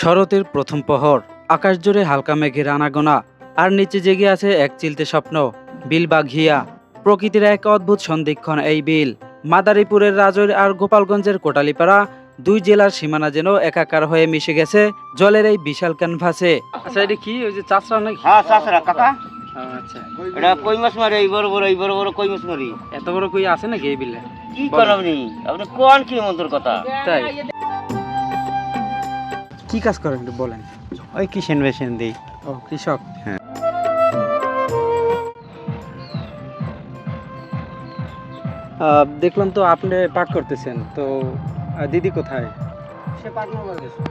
শরতের প্রথম প্রহর, আকাশ জুড়ে হালকা মেঘের আনাগোনা, আর নিচে জেগে আছে এক চিলতে স্বপ্ন। বিল বা ঘিয়া, প্রকৃতির এক অদ্ভুত সন্ধিক্ষণ এই বিল। মাদারীপুরের রাজৈর আর গোপালগঞ্জের কোটালীপাড়া, দুই জেলার সীমানা যেন একাকার হয়ে মিশে গেছে জলের এই বিশাল ক্যানভাসে। আচ্ছা, এটা কি ওই যে চাষরা নাকি? হ্যাঁ চাষরা কাকা, আচ্ছা, এটা কই মাছ মারি, এই বড় বড় কই মাছ মারি। এত বড় কই আছে নাকি এই বিলে? কি করেন আপনি কোন কি মন্ত্র কথা? তাই কি কাজ করেন একটু বলেন। ওই কিষেন বেসেন দিই। ও, কৃষক। হ্যাঁ। দেখলাম তো আপনি পাক করতেছেন, তো দিদি কোথায়? সে পাগল হয়ে গেছে।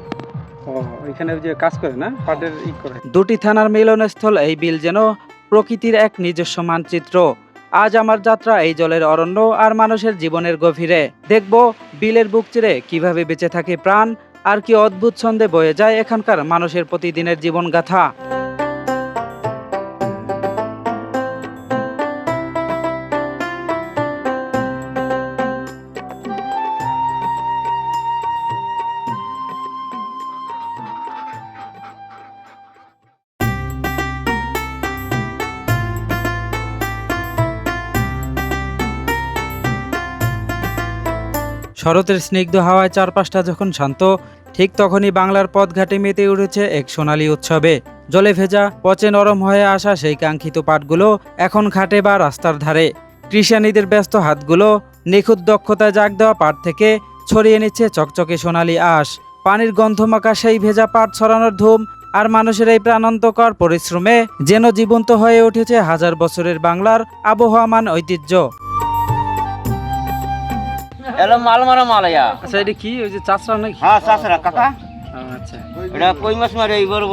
ও, ওইখানে যে কাজ করে না, পাটের ই করে। দুটি থানার মিলনস্থল এই বিল যেন প্রকৃতির এক নিজস্ব মানচিত্র। আজ আমার যাত্রা এই জলের অরণ্য আর মানুষের জীবনের গভীরে। দেখব বিলের বুক চিরে কিভাবে বেঁচে থাকে প্রাণ, আর কি অদ্ভুত ছন্দে বয়ে যায় এখানকার মানুষের প্রতিদিনের জীবন গাথা। শরতের স্নিগ্ধ হাওয়ায় চারপাশটা যখন শান্ত, ঠিক তখনই বাংলার পথঘাটে মেতে উঠেছে এক সোনালী উৎসবে। জলে ভেজা, পচে নরম হয়ে আসা সেই কাঙ্ক্ষিত পাটগুলো এখন ঘাটে বা রাস্তার ধারে। কৃষানীদের ব্যস্ত হাতগুলো নিখুঁত দক্ষতায় জাগ দেওয়া পাট থেকে ছড়িয়ে নিচ্ছে চকচকে সোনালী আঁশ। পানির গন্ধমাখা সেই ভেজা পাট ছড়ানোর ধুম আর মানুষের এই প্রাণান্তকর পরিশ্রমে যেন জীবন্ত হয়ে উঠেছে হাজার বছরের বাংলার আবহাওয়ামান ঐতিহ্য। এলো মাল মারা মালাইয়া। আচ্ছা, এটা কি ওই যে চাষরা নাকি? হ্যাঁ চাষরা কাকা, আচ্ছা, এটা কই মাছ মারি, এই বড়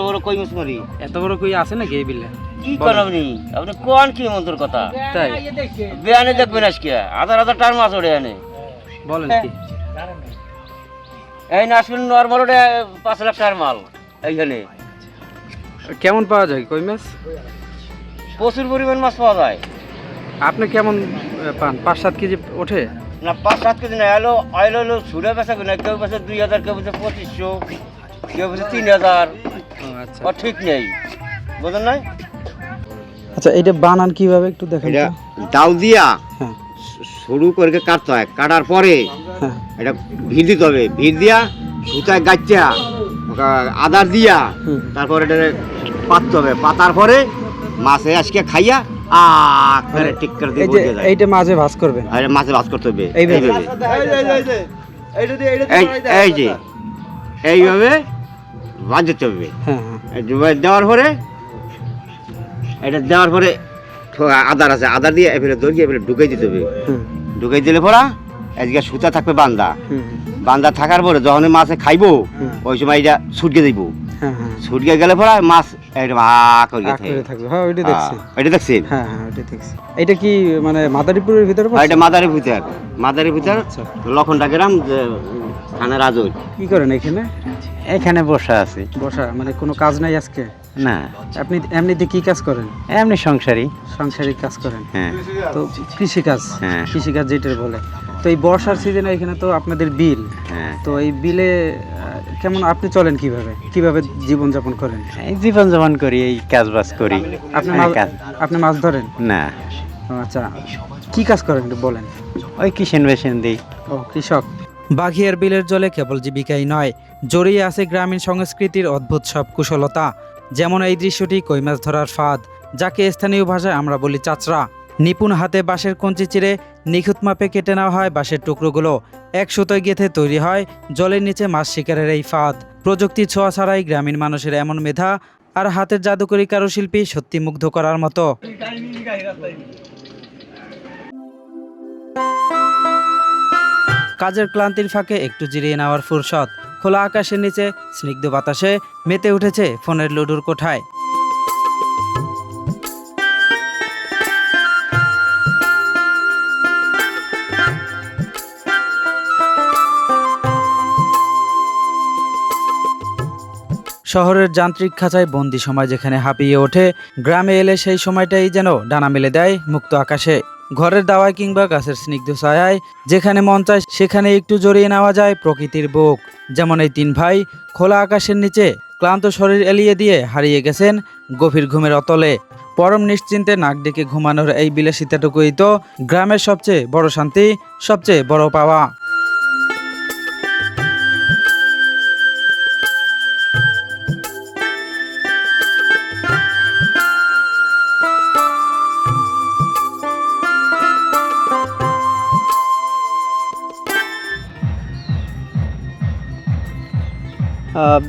বড় কই মাছ মারি। এত বড় কই আছে নাকি এই বিলে? কি করেন আপনি কোন কি মন্ত্র কথা? তাই বেয়ানে দেখবেন আজকে হাজার হাজার টার মাছ ওড়ে আনে। বলেন কি? এই না আসবেন নর্মাল ওটা 5 লাখ টাকার মাল এইখানে। কেমন পাওয়া যায় কই মাছ? প্রচুর পরিমাণ মাছ পাওয়া যায়। আপনি কেমন পান? 5-7 কেজি ওঠে? না 5-7 কেজি না, এলো আইলো হলো ছুড়ে বেচা কিনা, কেউ বেচে 2000, কেউ বেচে 2500, কেউ বেচে 3000। আচ্ছা, ও ঠিক নেই, বুঝলেন না? আচ্ছা, এটা বানান কিভাবে একটু দেখেন এটা তো? দাও দিয়া হ্যাঁ, শুরু করে কাটতে হয়, কাটার পরে হ্যাঁ, এটা ভিড় দিতে হবে, ভিড় দিয়া সুতায় গাচ্চা আদার দিয়া তারপরে এটা পাততে হবে, পাতার পরে মাছে আজকে খাইয়া আরে ঠিক করে দিয়ে বসে যায়। এইটা মাঝে ভাঁজ করবেন? আরে মাছে ভাজ করতে হবে এইভাবে? এই যে এইভাবে ভাজ দিতে হবে। হ্যাঁ, হ্যাঁ, দেওয়ার পরে এটা দেওয়ার পরে আদার আছে, আদার দিয়ে এবারে দড়ি এবারে ঢুকাই দিতে হবে। হুম, ঢুকাই দিলে পরা আজকে সুতা থাকবে বান্ধা, হুম, বান্ধা থাকার পরে যখন মাছে খাইবো হুম। ওই সময় এটা ছুটকে দিব, হ্যাঁ, হ্যাঁ, ছুটকে গেলে পরা মাছ একদম করে আগ করে থাকবে। হ্যাঁ, ওইটা দেখছি। এটা দেখছেন? হ্যাঁ, হ্যাঁ, ওইটা দেখছি। এটা কি মানে মাদারীপুরের ভিতরে পড়ছে? এটা মাদারের ভিতর আচ্ছা। লক্ষণটা গ্রাম থানা রাজৈর। কি করেন এখানে? এখানে বসা আছি। বসা মানে কোনো কাজ নাই আজকে? না, আপনি এমনিতে কি কাজ করেন? এমনি সংসারী। সাংসারিক কাজ করেন? হ্যাঁ। তো কৃষিকাজ? হ্যাঁ। কৃষিকাজ যেটার বলে। তো এই বর্ষার সিজনে এখানে তো আপনাদের বিল, হ্যাঁ। তো এই বিলে কেমন আপনি চলেন কিভাবে? কিভাবে জীবন যাপন করেন? এই জীবন যাপন করি, এই কাজ বাজ করি। আপনি হ্যাঁ, আপনি মাছ ধরেন? না, ও, আচ্ছা, কি কাজ করেন একটু বলেন। ওই কিষেন বেসেন দিই। ও, কৃষক। বাঘিয়ার বিলের জলে কেবল জীবিকাই নয়, জড়িয়ে আছে গ্রামীণ সংস্কৃতির অদ্ভুত সব কুশলতা। যেমন এই দৃশ্যটি কই মাছ ধরার ফাঁদ, যাকে স্থানীয় ভাষায় আমরা বলি চাচরা। নিপুণ হাতে বাঁশের কঞ্চি চিরে নিখুঁত মাপে কেটে নেওয়া হয় বাঁশের টুকরোগুলো। এক সুতোয় গেঁথে তৈরি হয় জলের নিচে মাছ শিকারের এই ফাঁদ। প্রযুক্তির ছোঁয়া ছাড়াই গ্রামীণ মানুষের এমন মেধা আর হাতের জাদুকরী কারুশিল্পী সত্যি মুগ্ধ করার মতো। কাজের ক্লান্তির ফাঁকে একটু জিরিয়ে নেওয়ার ফুরসত। খোলা আকাশের নিচে স্নিগ্ধ বাতাসে মেতে উঠেছে ফোনের লুডুর কোঠায়। শহরের যান্ত্রিক খাঁচায় বন্দি সময় যেখানে হাঁপিয়ে ওঠে, গ্রামে এলে সেই সময়টাই যেন ডানা মেলে দেয় মুক্ত আকাশে। ঘরের দাওয়ায় কিংবা গাছের স্নিগ্ধ ছায়ায় যেখানে মন চায় সেখানে একটু জড়িয়ে নেওয়া যায় প্রকৃতির বুক। যেমন এই তিন ভাই খোলা আকাশের নিচে ক্লান্ত শরীর এলিয়ে দিয়ে হারিয়ে গেছেন গভীর ঘুমের অতলে। পরম নিশ্চিন্তে নাক ডেকে ঘুমানোর এই বিলাসিতাটুকুই তো গ্রামের সবচেয়ে বড় শান্তি, সবচেয়ে বড় পাওয়া।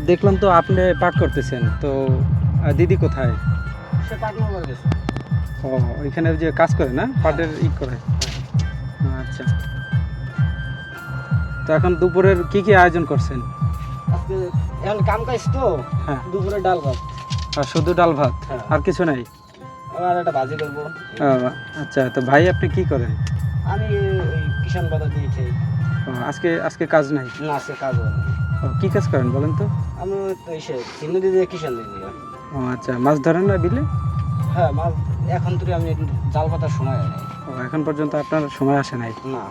দেখলাম তো আপনি পাঠ করতেছেন, তো দিদি কোথায়? সে পাট নম্বর গেছে। ও, ওইখানে যে কাজ করে না, পাটের করে। আচ্ছা, তো এখন দুপুরের কি কি আয়োজন করছেন? আজকে এখন কাম কাজ তো, হ্যাঁ, দুপুরে ডাল ভাত। আর শুধু ডাল ভাত, হ্যাঁ। আর কিছু নাই? আর একটা ভাজি করবো। আচ্ছা, তো ভাই আপনি কি করেন? আমি ওই কিষাণ বাজার দিয়ে খেয়ে। আজকে কাজ নাই? না, আজকে কাজ হয় না। কি কাজ করেন বলেন তো? আমি তো এসে চিহ্ন দিয়ে কিষাণ দিয়ে। ও আচ্ছা, মাছ ধরেন না বিলে? হ্যাঁ, মাছ এখন তো আমি জাল পাতার সময় হয় নাই। এখন পর্যন্ত আপনার সময় আসে নাই? না।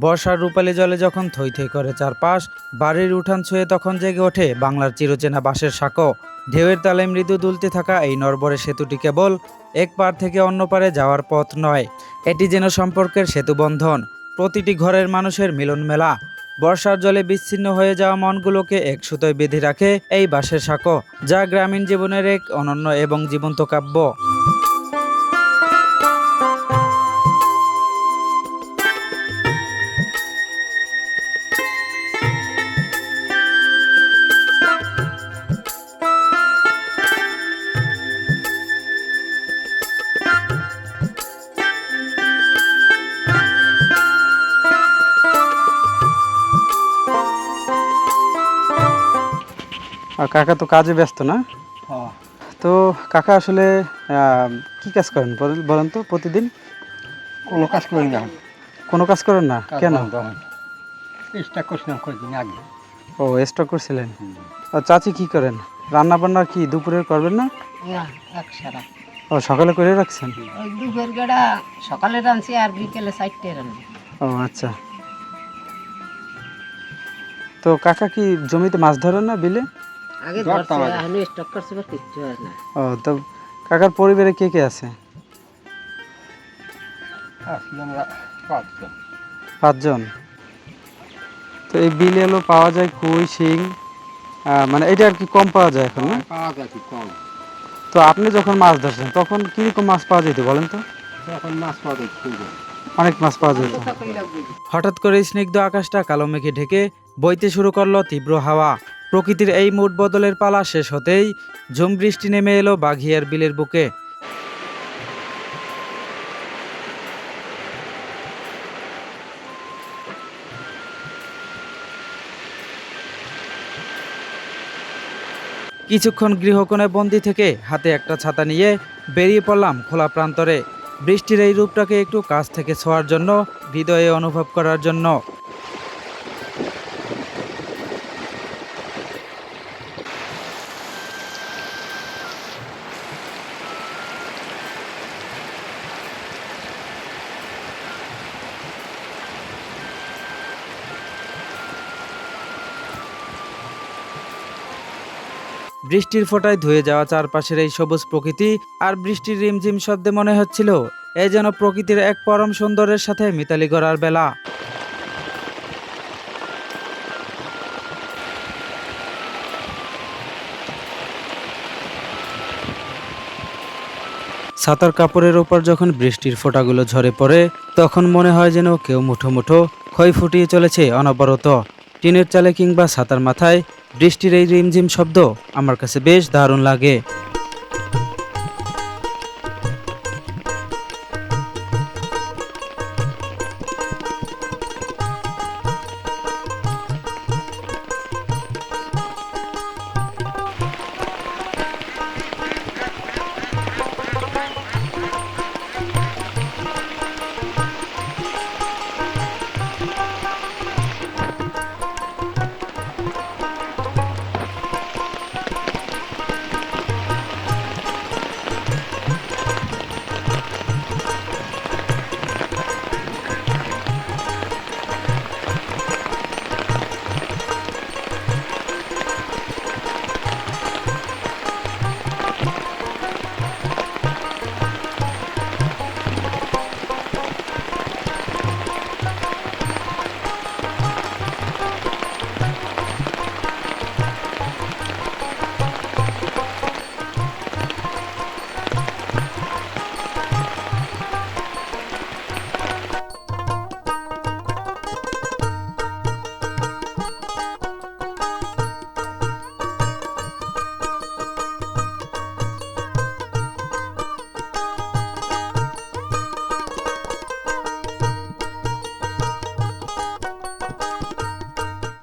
বর্ষার রূপালী জলে যখন থই থই করে চারপাশ, বাড়ির উঠান ছুঁয়ে তখন জেগে ওঠে বাংলার চিরচেনা বাঁশের সাঁকো। ঢেউয়ের তালে মৃদু দুলতে থাকা এই নরবরে সেতুটি কেবল এক পার থেকে অন্য পারে যাওয়ার পথ নয়, এটি যেন সম্পর্কের সেতুবন্ধন, প্রতিটি ঘরের মানুষের মিলন মেলা। বর্ষার জলে বিচ্ছিন্ন হয়ে যাওয়া মনগুলোকে এক সুতোয় বেঁধে রাখে এই বাঁশের সাঁকো, যা গ্রামীণ জীবনের এক অনন্য এবং জীবন্ত কাব্য। আর কাকা তো কাজে ব্যস্ত না? হ্যাঁ। তো কাকা আসলে কি কাজ করেন বলেন তো প্রতিদিন? কোনো কাজ করি না। কোনো কাজ করেন না? কেন? স্টাক করছিলাম কয়েকদিন আগে। ও, স্টক করছিলেন। আর চাচি কি করেন? রান্না বান্না কি দুপুরের করবেন না? না, এক সারা ও, সকালে করে রাখছেন? ওই দুপুর গেড়া সকালে রাঁধছি আর বিকেলে 4টে রান্না। ও আচ্ছা, তো কাকা কি জমিতে মাছ ধরেন না বিলে? আগে ধরছে, এখন স্টক করছে, আর কিচ্ছু হয় না। ও, তো কাকার পরিবারে কে কে আছে? আমরা 5 জন। তো এই বিলে এলো পাওয়া যায় কই, শিং, মানে এটা আর কি কম পাওয়া যায় এখন না? পাওয়া যায় কি কম। তো আপনি যখন মাছ ধরছেন তখন কিরকম মাছ পাওয়া যেত বলেন তো? এখন মাছ পাওয়া যায় খুব। অনেক মাছ পাওয়া যেত। হঠাৎ করে স্নিগ্ধ আকাশটা কালো মেঘে ঢেকে বইতে শুরু করলো তীব্র হাওয়া। প্রকৃতির এই মুড বদলের পালা শেষ হতেই ঝুম বৃষ্টি নেমে এলো বাঘিয়ার বিলের বুকে। কিছুক্ষণ গৃহকোণে বন্দি থেকে হাতে একটা ছাতা নিয়ে বেরিয়ে পড়লাম খোলা প্রান্তরে, বৃষ্টির এই রূপটাকে একটু কাছ থেকে ছোঁয়ার জন্য, হৃদয়ে অনুভব করার জন্য। বৃষ্টির ফোঁটায় ধুয়ে যাওয়া চারপাশের এই সবুজ প্রকৃতি আর বৃষ্টির রিমঝিম শব্দে মনে হচ্ছিল এ যেন প্রকৃতির এক পরম সুন্দরের সাথে মিতালি করার বেলা। ছাতার কাপড়ের ওপর যখন বৃষ্টির ফোঁটাগুলো ঝরে পড়ে তখন মনে হয় যেন কেউ মুঠো মুঠো ক্ষয় ফুটিয়ে চলেছে অনবরত। টিনের চালে কিংবা ছাতার মাথায় বৃষ্টির এই রিমঝিম শব্দ আমার কাছে বেশ দারুণ লাগে।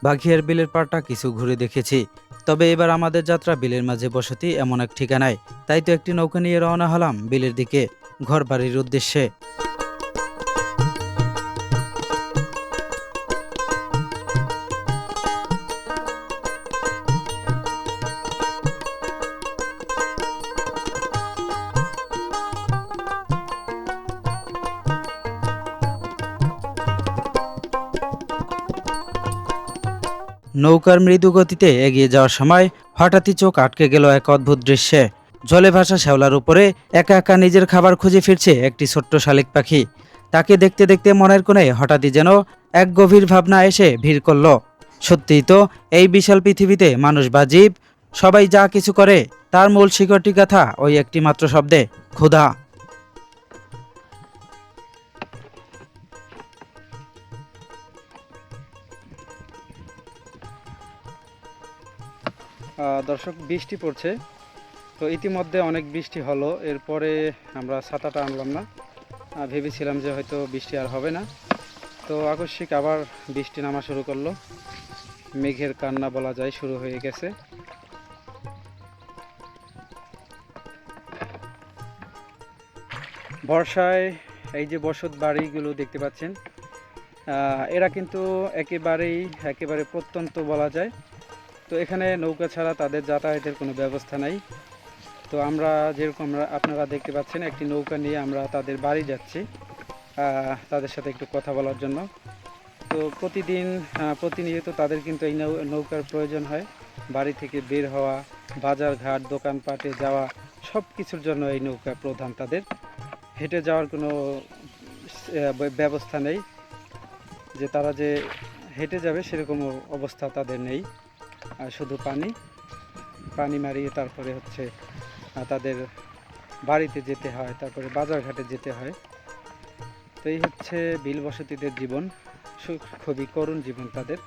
বাঘিয়ার বিলের পাড়টা কিছু ঘুরে দেখেছি, তবে এবার আমাদের যাত্রা বিলের মাঝে বসতি এমন এক ঠিকানায়। তাই তো একটি নৌকা নিয়ে রওনা হলাম বিলের দিকে, ঘর বাড়ির উদ্দেশ্যে। নৌকার মৃদু গতিতে এগিয়ে যাওয়ার সময় হঠাৎই চোখ আটকে গেল এক অদ্ভুত দৃশ্যে। জলে ভাসা শ্যাওলার উপরে একা একা নিজের খাবার খুঁজে ফিরছে একটি ছোট্ট শালিক পাখি। তাকে দেখতে দেখতে মনের কোণে হঠাৎই যেন এক গভীর ভাবনা এসে ভিড় করল। সত্যিই তো, এই বিশাল পৃথিবীতে মানুষ বা জীব সবাই যা কিছু করে তার মূল শিকড়টি গাথা ওই একটি মাত্র শব্দে, ক্ষুধা। দর্শক, বৃষ্টি পড়ছে, তো ইতিমধ্যে অনেক বৃষ্টি হলো। এরপরে আমরা ছাতাটা আনলাম না, ভেবেছিলাম যে হয়তো বৃষ্টি আর হবে না, তো আকস্মিক আবার বৃষ্টি নামা শুরু করলো। মেঘের কান্না বলা যায় শুরু হয়ে গেছে। বর্ষায় এই যে বসত বাড়িগুলো দেখতে পাচ্ছেন, এরা কিন্তু একেবারে প্রত্যন্ত বলা যায়। তো এখানে নৌকা ছাড়া তাদের যাতায়াতের কোনো ব্যবস্থা নাই। তো আমরা যেরকম আপনারা দেখতে পাচ্ছেন, একটি নৌকা নিয়ে আমরা তাদের বাড়ি যাচ্ছি তাদের সাথে একটু কথা বলার জন্য। তো প্রতিনিয়ত তাদের কিন্তু এই নৌকার প্রয়োজন হয়। বাড়ি থেকে বের হওয়া, বাজার ঘাট দোকানপাটে যাওয়া, সব কিছুর জন্য এই নৌকা প্রধান তাদের। হেঁটে যাওয়ার কোনো ব্যবস্থা নেই, যে তারা যে হেঁটে যাবে সেরকম অবস্থা তাদের নেই। আর শুধু পানি মারিয়ে তারপরে হচ্ছে তাদের বাড়িতে যেতে হয়, তারপরে বাজারঘাটে যেতে হয়। তো এই হচ্ছে বিল বসতিদের জীবন, খুবই করুণ জীবন তাদের।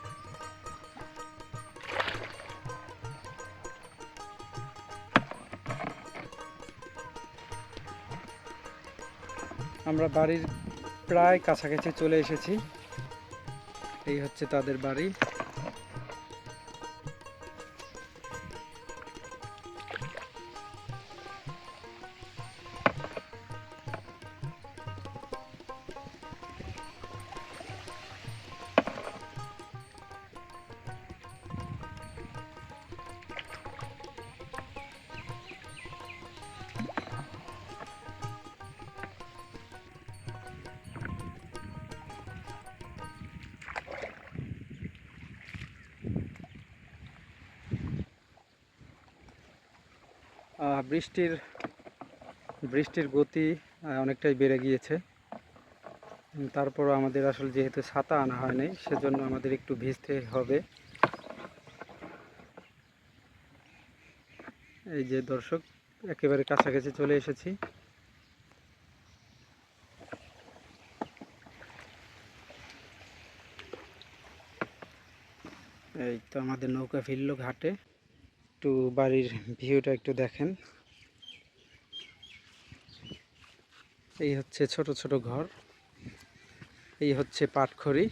আমরা বাড়ির প্রায় কাছাকাছি চলে এসেছি। এই হচ্ছে তাদের বাড়ি। বৃষ্টির গতি অনেকটাই বেড়ে গিয়েছে। তারপরও আমাদের আসলে যেহেতু ছাতা আনা হয় নাই, সেজন্য আমাদের একটু ভিজতে হবে। এই যে দর্শক, একেবারে কাছাকাছি চলে এসেছি। এই তো আমাদের নৌকা ফিরল ঘাটে। একটু বাড়ির ভিউটা একটু দেখেন। এই হচ্ছে ছোট ছোট ঘর, এই হচ্ছে পাটখড়ির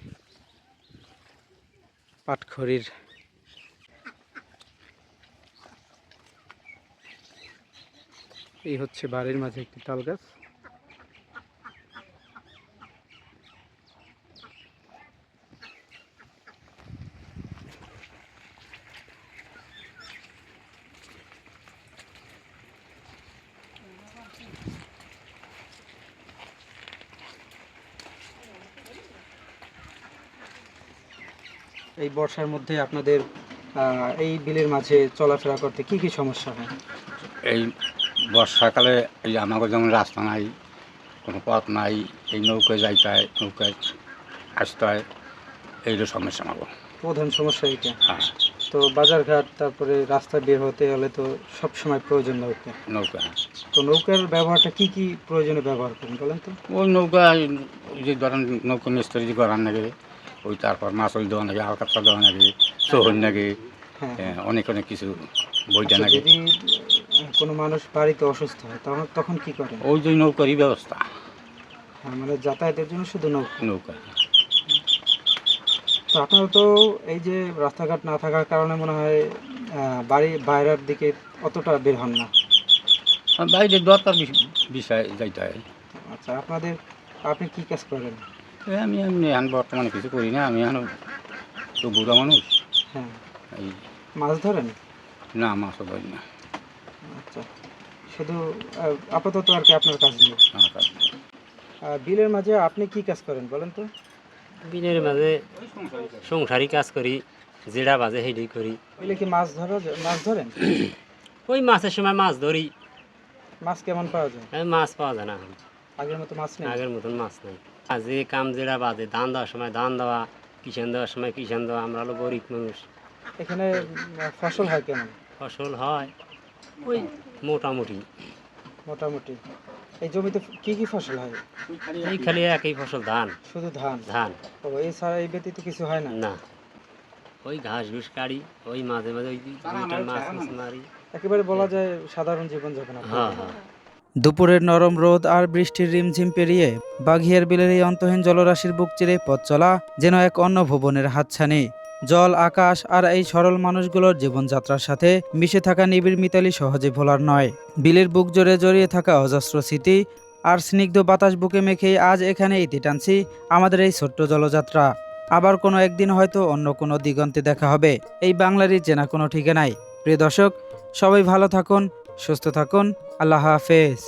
এই হচ্ছে বাড়ির মাঝে একটি তাল গাছ। এই বর্ষার মধ্যে আপনাদের এই বিলের মাঝে চলাফেরা করতে কি কি সমস্যা হয়? এই বর্ষাকালে এই আমাদের যেমন রাস্তা নাই, কোনো পথ নাই, এই নৌকায় যাইতে হয়, নৌকায় আসতে হয়, এইগুলো সমস্যা আমাকে। প্রধান সমস্যা এটা। হ্যাঁ, তো বাজারঘাট তারপরে রাস্তা বের হতে হলে তো সব সময় প্রয়োজন নৌকা। নৌকা, তো নৌকার ব্যবহারটা কি কি প্রয়োজনে ব্যবহার করেন বলেন তো? ওই নৌকা, ওই যে ধরেন নৌকা মিস্ত্রি যে করার নাকি, ওই তারপর মাছ ওই দেওয়া নাকি, আলকাতরা দেওয়া নাকি, সোহন নাকি, হ্যাঁ, অনেক কিছু বইটা আচ্ছা, নাকি। যদি কোনো মানুষ বাড়িতে অসুস্থ হয় তখন কি করেন? ওই যে নৌকারই ব্যবস্থা, মানে যাতায়াতের জন্য শুধু নৌকা। নৌকা। তো আপনারা তো এই যে রাস্তাঘাট না থাকার কারণে মনে হয় বাড়ি বাইরের দিকে অতটা বের হন না। আর বাইরে দরকার বিষয় যাইতে হয়। আচ্ছা, আপনি কি কাজ করেন? আমি এমনি এখন বর্তমানে কিছু করি না, আমি এখন তো বুড়া মানুষ। হ্যাঁ, এই মাছ ধরেন? না, মাছও ধরি না। আচ্ছা, শুধু আপাতত আর কি আপনার কাজ নেই। আমার কাজ নেই। বিলের মাঝে আপনি কি কাজ করেন বলেন তো? বিলের মাঝে সংসারী কাজ করি, যেটা বাজে হেডি করি। বিলে কি মাছ ধরেন? ওই মাছের সময় মাছ ধরি। মাছ কেমন পাওয়া যায়? মাছ পাওয়া যায় না এখন, আগের মতো মাছ নেই? আগের মতন মাছ নাই। যে কাম যেটা বাজে, ধান দেওয়ার সময় ধান দেওয়া, কিষান দেওয়ার সময় কিষান দেওয়া। আমরা হলো গরিব মানুষ। এখানে ফসল হয় কেমন? ফসল হয় ওই মোটামুটি। মোটামুটি। এই জমিতে কি কি ফসল হয়? এই খালি একই ফসল, ধান। শুধু ধান? ধান। ও, এছাড়া এই ব্যতীত কিছু হয় না? না, ওই ঘাস ঘুষ কাটি, ওই মাঝে মাঝে ওই দুইটা মাছ মারি। একেবারে বলা যায় সাধারণ জীবনযাপন আপনার। হ্যাঁ হ্যাঁ। দুপুরের নরম রোদ আর বৃষ্টির রিমঝিম পেরিয়ে বাঘিয়ার বিলের এই অন্তহীন জলরাশির বুক চিরে পথ চলা যেন এক অন্য ভুবনের হাতছানি। জল, আকাশ আর এই সরল মানুষগুলোর জীবনযাত্রার সাথে মিশে থাকা নিবিড় মিতালি সহজে ভোলার নয়। বিলের বুক জুড়ে জড়িয়ে থাকা অজস্র স্মৃতি আর স্নিগ্ধ বাতাস বুকে মেখেই আজ এখানে ইতি টানছি আমাদের এই ছোট্ট জলযাত্রা। আবার কোনো একদিন হয়তো অন্য কোনো দিগন্তে দেখা হবে এই বাংলারই চেনা কোনো ঠিকানায়। প্রিয় দর্শক, সবাই ভালো থাকুন, সুস্থ থাকুন। আল্লাহ হাফেজ।